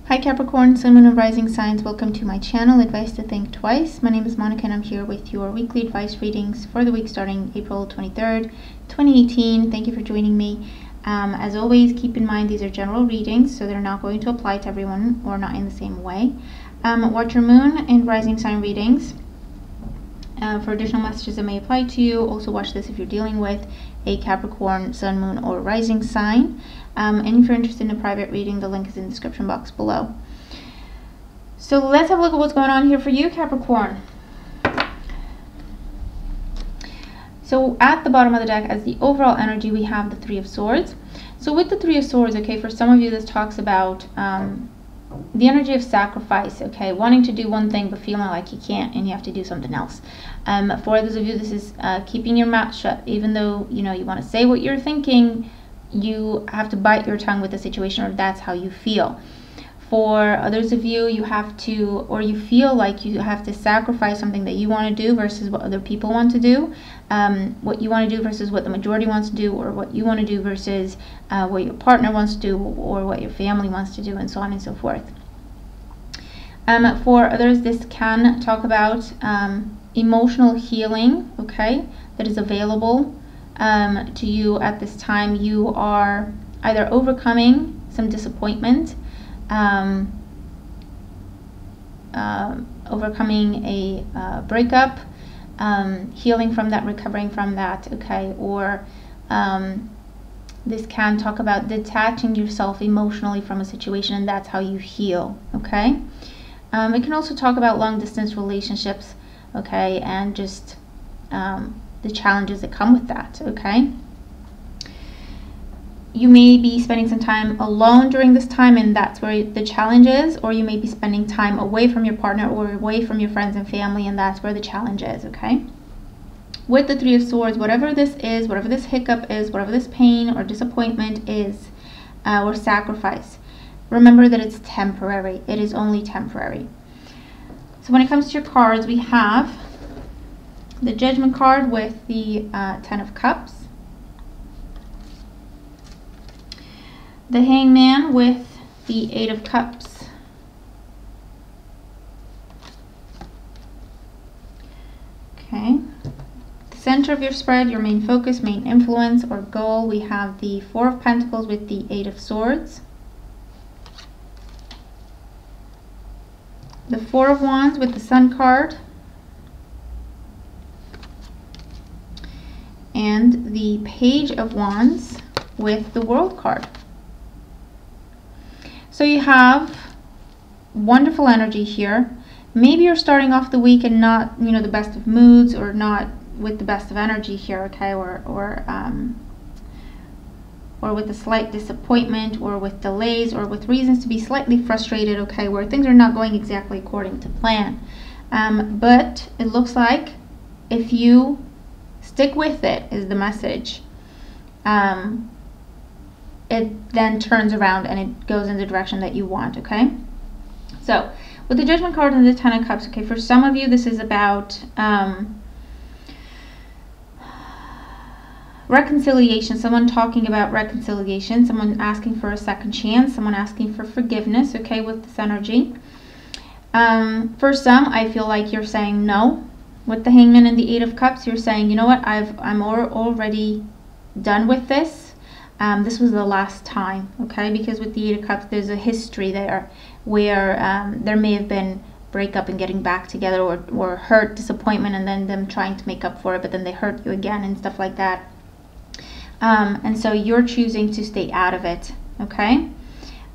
Hi Capricorn, Sun, Moon, and Rising signs. Welcome to my channel, Advice to Think Twice. My name is Monica and I'm here with your weekly advice readings for the week starting April 23rd, 2018. Thank you for joining me. As always, keep in mind these are general readings, so they're not going to apply to everyone or not in the same way. Watch your Moon and Rising sign readings for additional messages that may apply to you. Also watch this if you're dealing with a Capricorn, Sun, Moon, or Rising sign. And if you're interested in a private reading, the link is in the description box below. So let's have a look at what's going on here for you, Capricorn. So at the bottom of the deck, as the overall energy, we have the Three of Swords. So with the Three of Swords, okay, for some of you, this talks about the energy of sacrifice, okay, wanting to do one thing but feeling like you can't and you have to do something else. For those of you, this is keeping your mouth shut. Even though you want to say what you're thinking, you have to bite your tongue with the situation, or that's how you feel. For others of you, you have to, or you feel like you have to sacrifice something that you want to do versus what other people want to do, what you want to do versus what the majority wants to do, or what you want to do versus what your partner wants to do, or what your family wants to do, and so on and so forth. For others, this can talk about emotional healing, okay, that is available to you at this time. You are either overcoming some disappointment, overcoming a breakup, healing from that, recovering from that, okay, or this can talk about detaching yourself emotionally from a situation, and that's how you heal, okay. It can also talk about long distance relationships, okay, and just the challenges that come with that, okay. You may be spending some time alone during this time, and that's where the challenge is, or you may be spending time away from your partner or away from your friends and family, and that's where the challenge is, okay. With the Three of Swords, whatever this is, whatever this hiccup is, whatever this pain or disappointment is, or sacrifice, remember that it's temporary. It is only temporary. So when it comes to your cards, we have the Judgment card with the Ten of Cups, the Hangman with the Eight of Cups, okay. The center of your spread, your main focus, main influence or goal, we have the Four of Pentacles with the Eight of Swords, the Four of Wands with the Sun card, and the Page of Wands with the World card. So you have wonderful energy here. Maybe you're starting off the week and not, the best of moods, or not with the best of energy here, okay, or with a slight disappointment, or with delays, or with reasons to be slightly frustrated, okay, where things are not going exactly according to plan. But it looks like if you stick with it, is the message, it then turns around and it goes in the direction that you want, okay. So with the Judgment card and the Ten of Cups, okay, for some of you this is about reconciliation, someone talking about reconciliation, someone asking for a second chance, someone asking for forgiveness, okay, with this energy. For some, I feel like you're saying no. With the Hangman and the Eight of Cups, you're saying, you know what, I'm already done with this. This was the last time, okay, because with the Eight of Cups, there's a history there where there may have been breakup and getting back together, or hurt, disappointment, and then them trying to make up for it, but then they hurt you again and stuff like that. And so you're choosing to stay out of it, okay.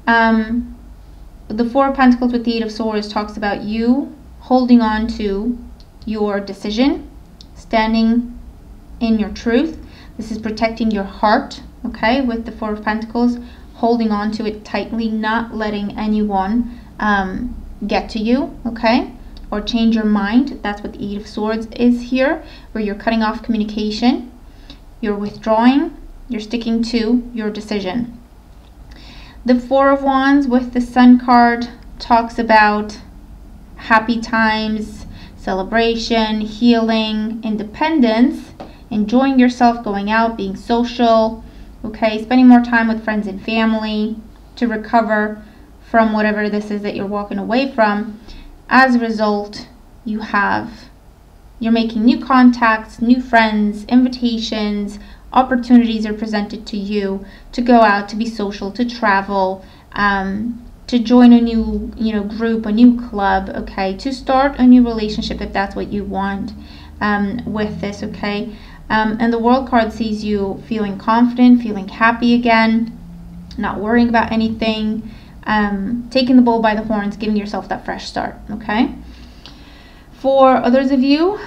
The Four of Pentacles with the Eight of Swords talks about you holding on to your decision, standing in your truth. This is protecting your heart, okay, with the Four of Pentacles, holding on to it tightly, not letting anyone get to you, okay, or change your mind. That's what the Eight of Swords is here, where you're cutting off communication, you're withdrawing, you're sticking to your decision. The Four of Wands with the Sun card talks about happy times, celebration, healing, independence, enjoying yourself, going out, being social, okay, spending more time with friends and family to recover from whatever this is that you're walking away from. As a result, you're making new contacts, new friends, invitations, opportunities are presented to you to go out, to be social, to travel, to join a new, group, a new club, okay, to start a new relationship if that's what you want with this, okay. And the World card sees you feeling confident, feeling happy again, not worrying about anything, taking the bull by the horns, giving yourself that fresh start, okay. For others of you,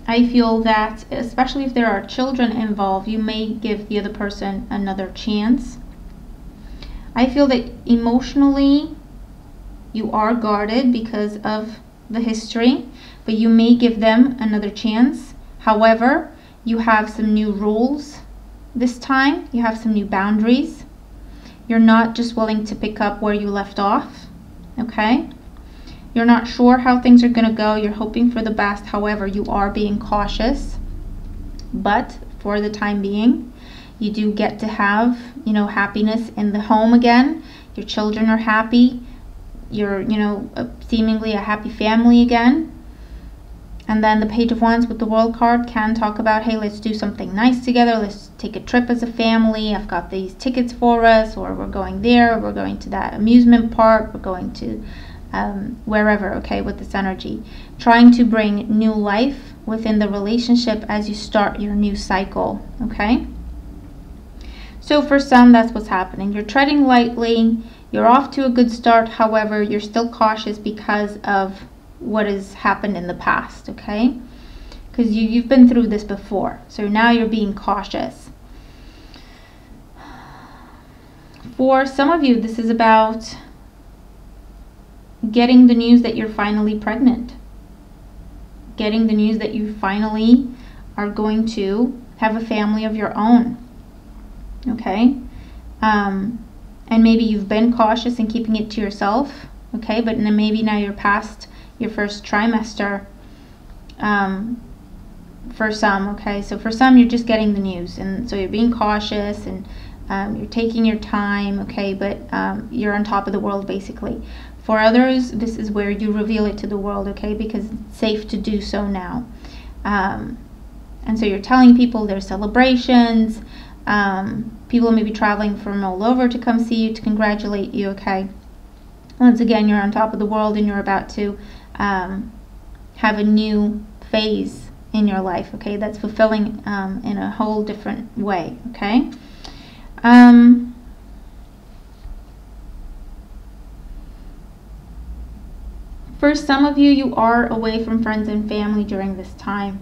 I feel that, especially if there are children involved, you may give the other person another chance. I feel that emotionally you are guarded because of the history, but you may give them another chance. However, you have some new rules this time. You have some new boundaries. You're not just willing to pick up where you left off, okay? You're not sure how things are going to go. You're hoping for the best. However, you are being cautious. But for the time being, you do get to have, happiness in the home again. Your children are happy. You're, seemingly a happy family again. And then the Page of Wands with the World card can talk about, hey, let's do something nice together. Let's take a trip as a family. I've got these tickets for us, or we're going there. We're going to that amusement park. We're going to wherever, okay, with this energy. Trying to bring new life within the relationship as you start your new cycle, okay? So for some, that's what's happening. You're treading lightly. You're off to a good start. However, you're still cautious because of what has happened in the past, okay? Because you've been through this before. So now you're being cautious. For some of you, this is about getting the news that you're finally pregnant. Getting the news that you finally are going to have a family of your own. Okay? And maybe you've been cautious in keeping it to yourself. Okay? But then maybe now you're past your first trimester. For some, okay? So for some, you're just getting the news. And so you're being cautious and you're taking your time, okay? But you're on top of the world, basically. For others, this is where you reveal it to the world, okay? Because it's safe to do so now. And so you're telling people there's celebrations. People may be traveling from all over to come see you, to congratulate you, okay? Once again, you're on top of the world and you're about to have a new phase in your life, okay? That's fulfilling in a whole different way, okay? For some of you, you are away from friends and family during this time,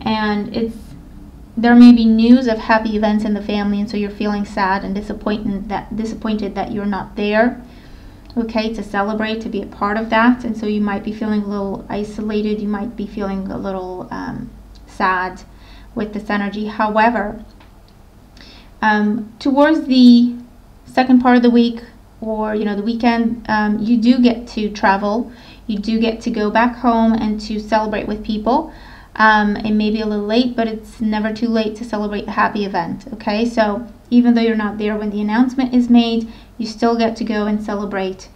and there may be news of happy events in the family, and so you're feeling sad and disappointed that you're not there, okay, to celebrate, to be a part of that. And so you might be feeling a little isolated. You might be feeling a little sad with this energy. However, towards the second part of the week, or the weekend, you do get to travel. You do get to go back home and to celebrate with people. It may be a little late, but it's never too late to celebrate a happy event, okay? So even though you're not there when the announcement is made, you still get to go and celebrate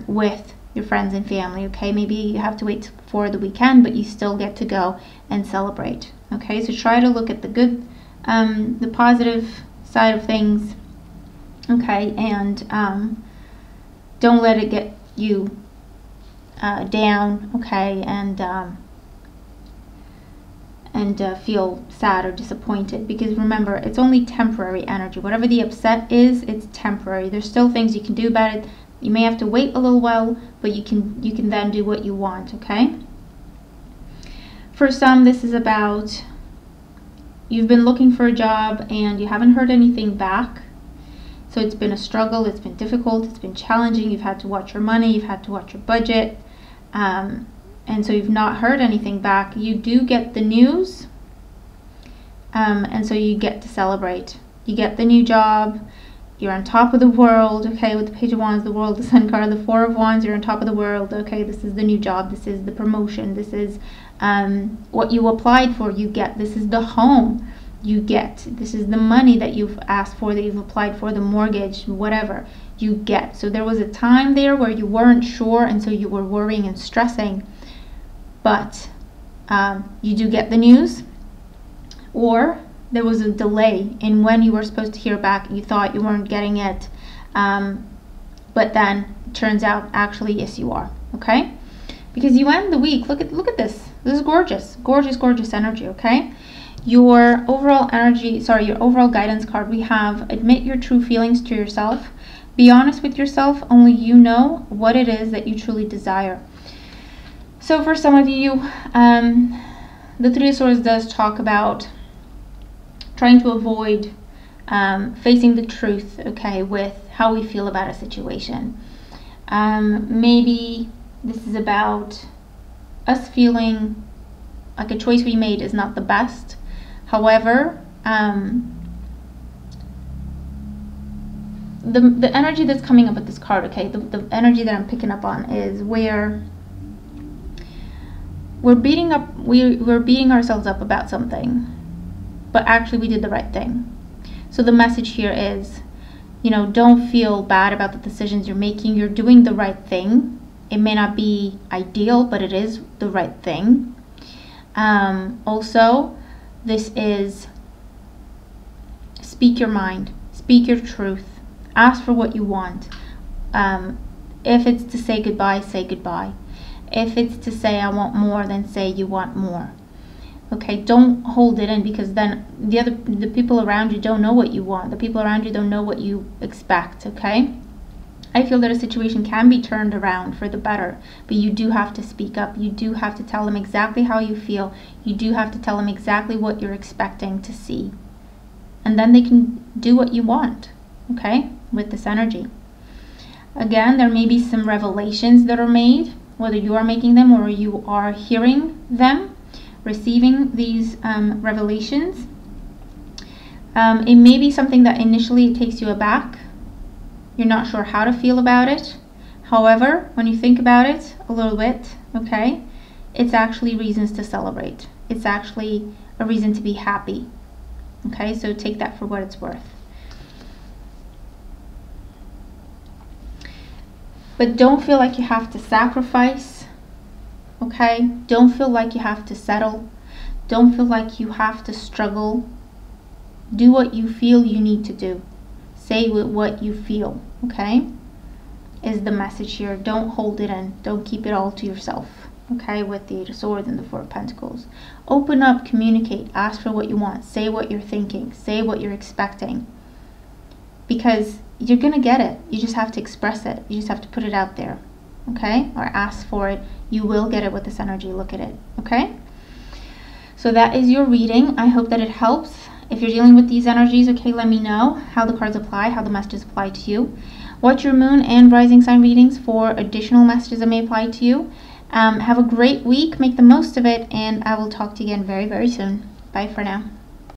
with your friends and family, okay? Maybe you have to wait for the weekend, but you still get to go and celebrate, okay? So try to look at the good, the positive side of things, okay? And don't let it get you down, okay? And feel sad or disappointed, because remember, it's only temporary energy. Whatever the upset is, it's temporary. There's still things you can do about it. You may have to wait a little while, but you can then do what you want, okay? For some, this is about you've been looking for a job and you haven't heard anything back. So it's been a struggle, it's been difficult, it's been challenging. You've had to watch your money, you've had to watch your budget. And so you've not heard anything back. You do get the news, and so you get to celebrate. You get the new job, you're on top of the world, okay, with the Page of Wands, the world, the Sun card, the Four of Wands, you're on top of the world, okay, this is the new job, this is the promotion, this is What you applied for, you get. This is the home, you get. This is the money that you've asked for, that you've applied for, the mortgage, whatever, you get. So there was a time there where you weren't sure, and so you were worrying and stressing, but you do get the news. Or there was a delay in when you were supposed to hear back. You thought you weren't getting it, but then it turns out actually yes you are. Okay, because you end the week, look at this. This is gorgeous, gorgeous, gorgeous energy. Okay, your overall energy, your overall guidance card, we have admit your true feelings to yourself. Be honest with yourself. Only you know what it is that you truly desire. So for some of you, the Three of Swords does talk about trying to avoid facing the truth, okay, with how we feel about a situation. Maybe this is about us feeling like a choice we made is not the best. However, the energy that's coming up with this card, okay, the energy that I'm picking up on is where we're beating ourselves up about something, but actually we did the right thing. So the message here is, don't feel bad about the decisions you're making. You're doing the right thing. It may not be ideal, but it is the right thing. Also, this is speak your mind, speak your truth, ask for what you want. If it's to say goodbye, say goodbye. If it's to say I want more, then say you want more. Okay, don't hold it in, because then the people around you don't know what you want. The people around you don't know what you expect. Okay, I feel that a situation can be turned around for the better, but you do have to speak up. You do have to tell them exactly how you feel. You do have to tell them exactly what you're expecting to see, and then they can do what you want. Okay, with this energy. Again, there may be some revelations that are made, whether you are making them or you are hearing them, receiving these revelations. It may be something that initially takes you aback. You're not sure how to feel about it. However, when you think about it a little bit, okay, it's actually reasons to celebrate. It's actually a reason to be happy. Okay, so take that for what it's worth. But don't feel like you have to sacrifice. Okay, don't feel like you have to settle. Don't feel like you have to struggle. Do what you feel you need to do. Say what you feel, okay, is the message here. Don't hold it in. Don't keep it all to yourself, okay, with the Eight of Swords and the Four of Pentacles. Open up, communicate, ask for what you want. Say what you're thinking. Say what you're expecting. Because you're going to get it. You just have to express it. You just have to put it out there, okay, or ask for it. You will get it with this energy. Look at it, okay? So that is your reading. I hope that it helps. If you're dealing with these energies, okay, let me know how the cards apply, how the messages apply to you. Watch your moon and rising sign readings for additional messages that may apply to you. Have a great week. Make the most of it, and I will talk to you again very, very soon. Bye for now.